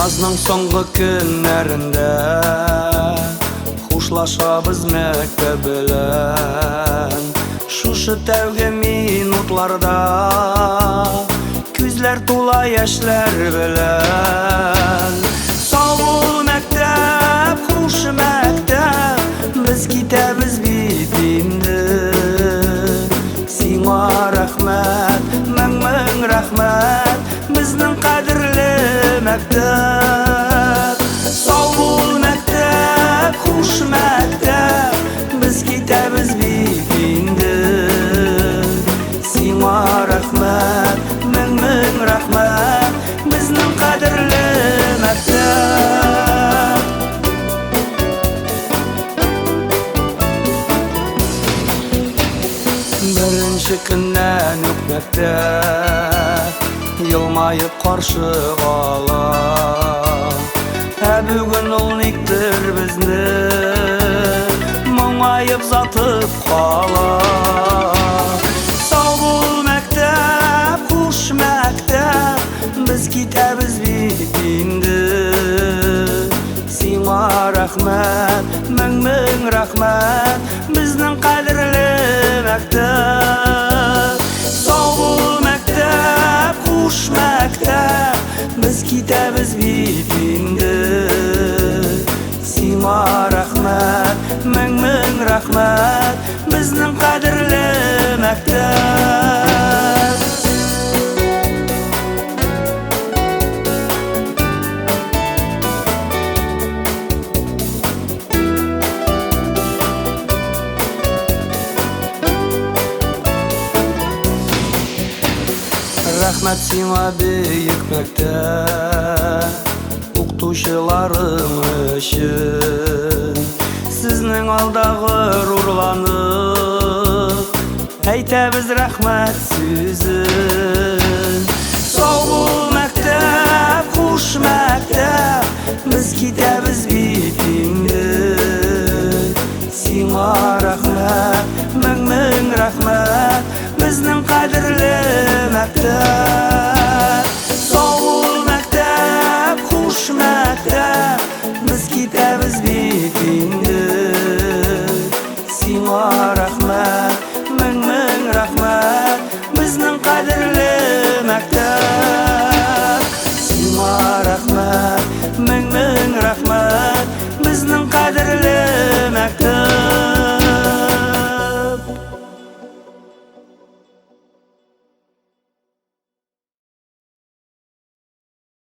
Yazның соңғы көннәрендә хушлашабыз мәктәп белән. Шушы тәүге минутларда күзләр тула яшьләр белән. Сау бул мәктәп, хуш мәктәп, без китәбез бит инде. Сиңа рәхмәт, мең рәхмәт, безнең кадерле мәктәп. Сау бул мәктәп, хуш мәктәп, без китәбез бит инде. Сиңа рәхмәт, мең рәхмәт, безнең кадерле мәктәп. Беренче көннән үк мәктәп елмаеп каршы ала. Бүген ул никтер безне моңаеп затып кала. Сау бул мәктәп, хуш мәктәп, без китәбез бит инде. Сиңа рәхмәт, мең рәхмәт, безнең кадерле мәктәп. Сау бул мәктәп, хуш мәктәп, без китәбез бит инде. Сиңа рәхмәт, мең рәхмәт, безнең кадерле мәктәп. Рәхмәт сиңа бөек мәктәп, укытучыларым өчен. Сезнең алда горурланып әйтәбез рәхмәт сүзен. Сау бул мәктәп, хуш мәктәп, без китәбез бит инде. Сиңа рәхмәт, мең рәхмәт, безнең кадерле мәктәп. Сау бул мәктәп, хуш мәктәп, biz китәбез бит инде. Сиңа рәхмәт.